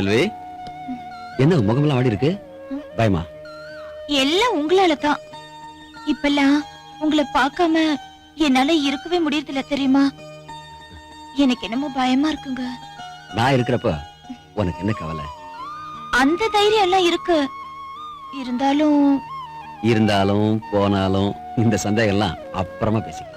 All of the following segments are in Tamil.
செல்வி, என்ன முகமெல்லாம் ஆடி இருக்கு? பயமா? எல்லாம் உங்களால தான். இப்பெல்லாம் உங்களை பார்க்காம என்னால இருக்கவே முடியறதில்ல தெரியுமா? எனக்கு என்னமோ பயமா இருக்குங்க. நான் இருக்கிறப்ப உனக்கு என்ன கவலை? அந்த தைரியம் எல்லாம் இருக்கு. இருந்தாலும் போனாலும் இந்த சந்தேகம் எல்லாம் அப்புறமா பேசிக்கலாம்.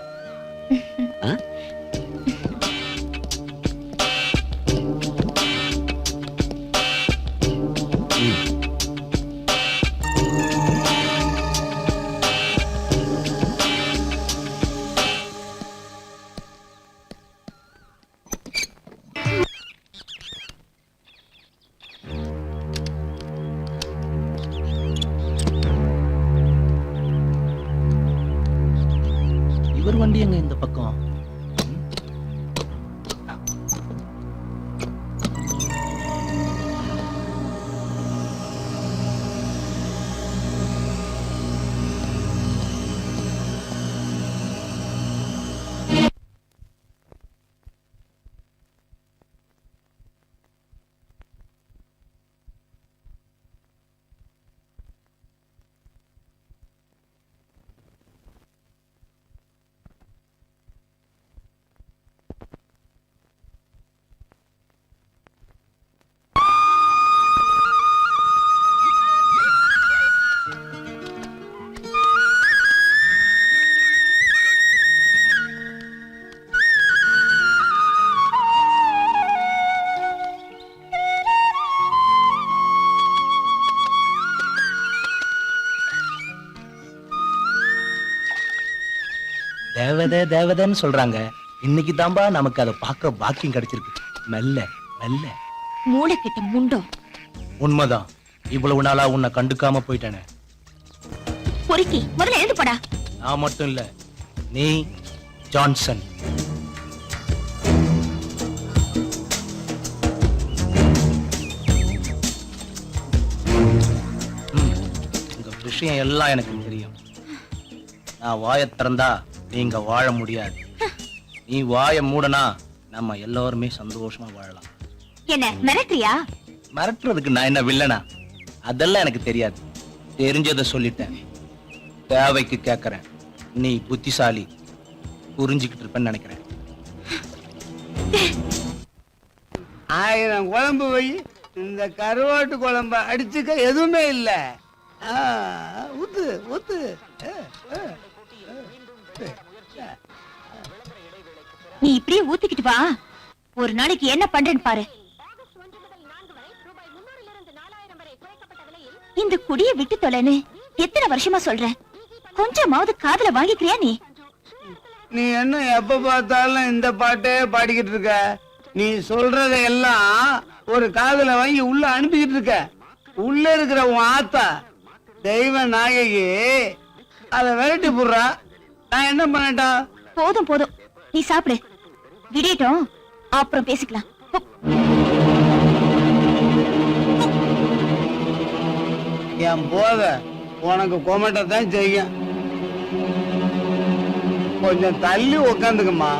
இவர் வண்டி எங்க இந்த பக்கம்? தேவதை தேவதைன்னு சொல்றாங்க. இன்னைக்கு தான்பா நமக்கு அதை பார்க்க பாக்கியம் கிடைச்சிருக்கு. மெல்ல மெல்ல. மூளை கிட்ட முண்டோம். உண்மைதான். இவ்வளவு நாளா உன்னை கண்டுக்காம போயிட்டானே. பொறுக்கி முதல்ல எழுந்து போடா. நான் மட்டும் இல்ல, நீ ஜான்சன். இந்த விஷயம் எல்லாம் எனக்கு தெரியும். நான் வாயை திறந்தா நீங்க வாழ முடியாது. நீ வாயை மூடனா நம்ம எல்லாருமே சந்தோஷமா வாழலாம். என்ன மிரட்டுறியா? மிரட்டுறதுக்கு நான் என்ன வில்லனா? அதெல்லாம் எனக்கு தெரியாது. தெரிஞ்சதை சொல்லிட்டேன். தேவைக்கு கேட்கறேன். நீ புத்திசாலி, புரிஞ்சுக்கிட்டு இருப்பேன்னு நினைக்கிறேன். 1000 குழம்பு வை, இந்த கருவாட்டு குழம்ப அடிச்சுக்க எதுவுமே இல்ல. ஊத்து ஊத்து. நீ இப்படியே ஊத்திக்கிட்டு வா. ஒரு நாளைக்கு என்ன பண்றேன்னு பாரு. இந்த குடிய விட்டு தொலைன்னு எத்தனை வருஷமா சொல்றேன். கொஞ்சமாவது காதுல வாங்கிக்கிறியா நீ? நீ என்ன எப்ப பார்த்தாலும் இந்த பாட்டே பாடிக்கிட்டு இருக்க? நீ சொல்றத எல்லாம் ஒரு காதுல வாங்கி உள்ள அனுப்பிக்கிட்டு இருக்க. உள்ள இருக்கிற உன் ஆத்தா தெய்வ நாயகி அத விரட்டி போடுறா. நான் என்ன பண்ணட்டா? போதும் போதும், நீ சாப்பிடு. விடட்டும், அப்புறம் பேசிக்கலாம். என் போத உனக்கு கொமட்டத்தான் செய்யும். கொஞ்சம் தள்ளி உக்காந்துக்குமா.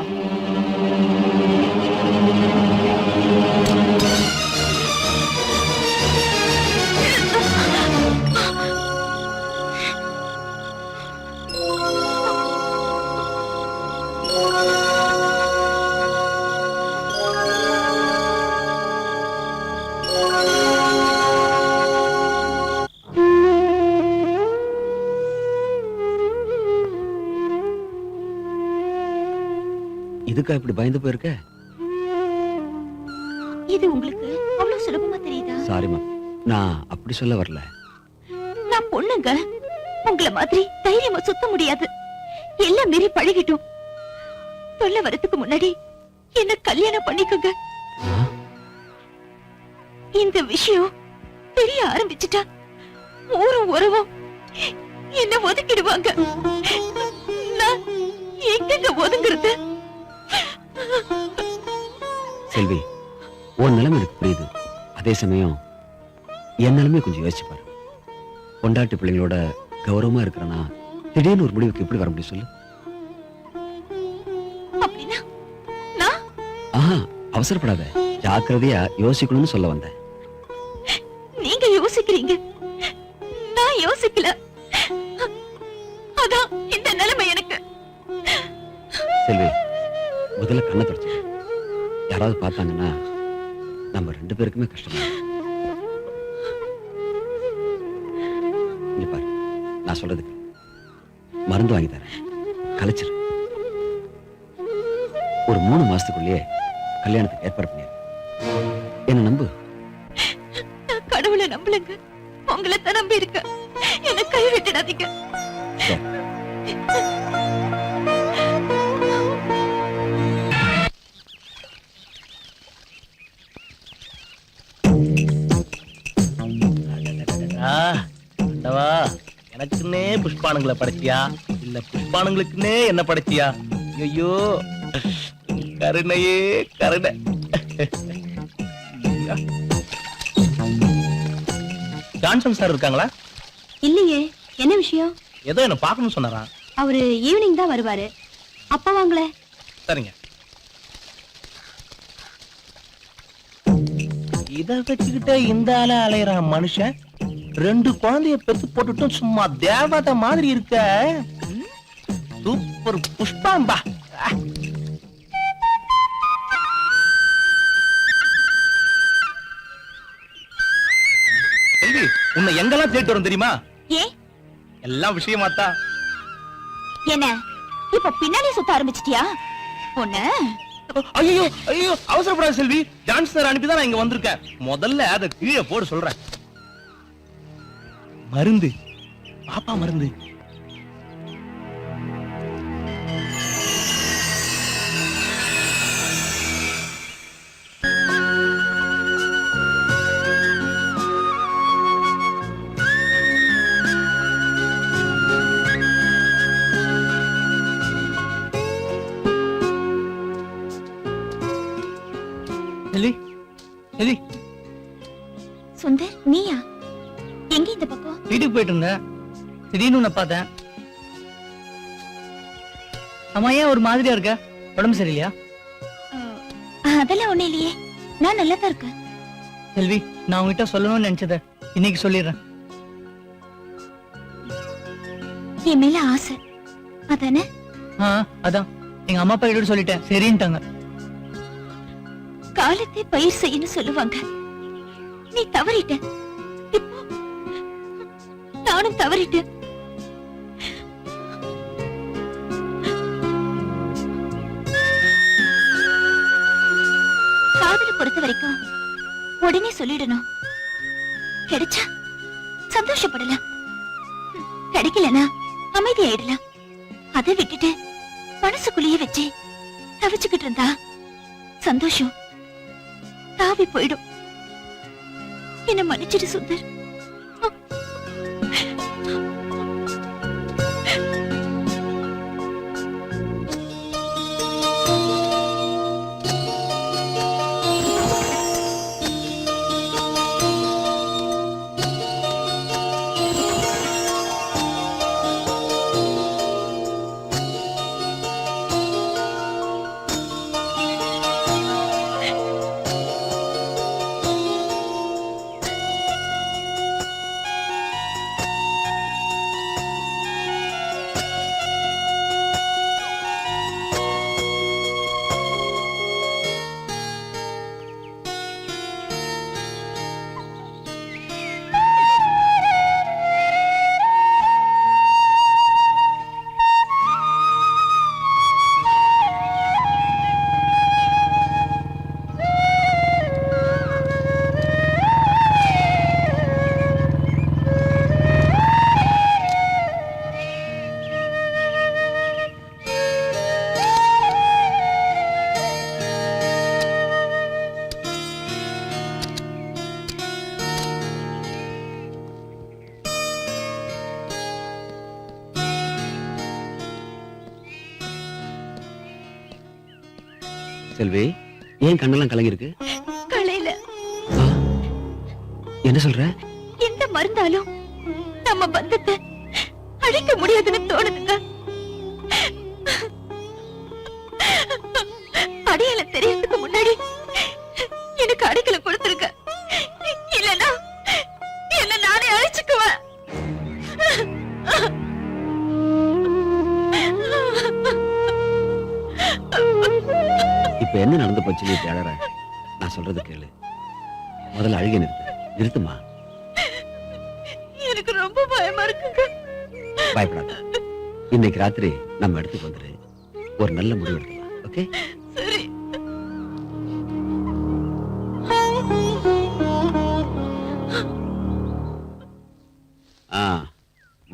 இதுக்கா இப்படி பயந்து போயிருக்க? இது உங்களுக்கு அவ்வளவு சுலபமா தெரியுதா? சாரிமா, நான் அப்படி சொல்ல வரல. நான் பொண்ணுங்க, உங்களை மாதிரி தைரியமா சுத்த முடியாது. எல்லாம் மீறி பழகிட்டோம். சொல்ல வரதுக்கு முன்னாடி என்ன கல்யாணம் பண்ணிக்கோங்க. இந்த விஷயம் தெரிய ஆரம்பிச்சுட்டா ஊரும் உறவும் என்ன ஒதுக்கிடுவாங்க. நான் எங்க ஒதுங்குறது? செல்வி, உன் நிலைமை எனக்கு புரியுது. அதே சமயம் என் நிலைமை கொஞ்சம் யோசிச்சு பாரு. பொண்டாட்டி பிள்ளைங்களோட கௌரவமா இருக்கிறனா திடீர்னு ஒரு முடிவுக்கு எப்படி வர முடியும் சொல்லு? அப்படின்னா அவசரப்படாத, ஜாக்கிரதையா யோசிக்கணும்னு சொல்ல வந்தேன். இந்த நிலைமை எனக்கு. செல்வி, முதல்ல கண்ணை தொடச்சு. யாராவது பார்த்தாங்கன்னா நம்ம 2 பேருக்குமே கஷ்டமா இருக்கும். இங்க பாரு, நான் சொல்றதுக்கு மருந்து வாங்கி தரேன், கலைச்சிரு. ஒரு 3 மாசத்துக்குள்ளேயே கல்யாணத்துக்கு ஏற்பாடு பண்ணிடு. என்ன நம்பு. நான் கடவுளை நம்பலங்க, உங்களை தான் நம்பி இருக்க. என்ன கை விட்டுடாதீங்க. ஆண்டவா, எனக்குன்னே புஷ்பானுங்களை படைச்சியா இல்ல புஷ்பானுங்களுக்குன்னே என்ன படைச்சியா? ஐயோ, கருணையே கருணை. ஜான்சன் சார் இருக்காங்களா? இல்லையே, என்ன விஷயம்? ஏதோ என்ன பார்க்கணும்னு சொன்னாரா? அவரு ஈவினிங் தான் வருவாரு. அப்பா வாங்கல. சரிங்க. இத வச்சுக்கிட்ட இந்த ஆள அலையறான் மனுஷன். 2 குழந்தைய பெத்து போட்டுட்டும் சும்மா தேவதை மாதிரி இருக்க. சூப்பர் புஷ்பாம்பா. செல்வி, உன்னை எங்கெல்லாம் தேடி வரும் தெரியுமா? ஏ, எல்லாம் விஷயமாத்தா. என்ன இப்ப பின்னாலே சுத்த ஆரம்பிச்சிட்டியா? பொண்ணு, ஐயோ ஐயோ, அவசரப்படாத செல்வி. ஜான்சன் அனுப்பிதான் நான் இங்க வந்திருக்கேன். முதல்ல அதை கீழே போடு சொல்றேன். மருந்து, பாப்பா மருந்து. செல்வி, செல்வி, சுந்தர் நீயா? எங்க இந்த பக்கம்? வீட்டுக்கு போயிட்டு இருந்தேன், திடீர்னு உன்னை பார்த்தேன். அம்மா, ஏன் ஒரு மாதிரியா இருக்க? உடம்பு சரியில்லையா? அதெல்லாம் ஒண்ணு இல்லையே, நான் நல்லா தான் இருக்கேன். செல்வி, நான் உங்ககிட்ட சொல்லணும்னு நினைச்சத இன்னைக்கு சொல்லிடுறேன். என் மேல ஆசை அதானே? அதான் எங்க அம்மா அப்பா கிட்ட சொல்லிட்டேன், சரின்ட்டாங்க. காலத்தை பயிர் செய்யன்னு சொல்லுவாங்க. நீ தவறிட்ட. இப்போ நானும் தவறிட்டேன். காதலை பொறுத்த வரைக்கும் உடனே சொல்லிடணும். கிடைச்சா சந்தோஷப்படலாம், கிடைக்கலனா அமைதியாயிடலாம். அதை விட்டுட்டு மனசுக்குள்ளேயே வச்சு தவிச்சுக்கிட்டு இருந்தா சந்தோஷம் தாவி போயிடும். என்ன மன்னிச்சிடு சுந்தர். செல்வி, ஏன் கண்ணெல்லாம் கலங்கிருக்கு? கலையில என்ன சொல்ற? எந்த மருந்தாலும் நம்ம பந்தத்தை அழிக்க முடியாதுன்னு தோணுதுங்க. அடையாளம் தெரியறதுக்கு முன்னாடி எனக்கு அடைக்கலம் கொடுத்துருங்க, இல்லனா என்ன நானே அழிச்சுக்குவேன். என்ன நடந்து போச்சு நீ இப்படி அழற? நான் சொல்றது கேளு. முதல்ல அழுகை நிறுத்துமா. எனக்கு ரொம்ப பயமா இருக்குங்க. பயப்படாத. இன்னைக்கு ராத்திரி நம்ம இடத்துக்கு வந்துரு. ஒரு நல்ல முடிவு எடுக்கலாம். ஓகே?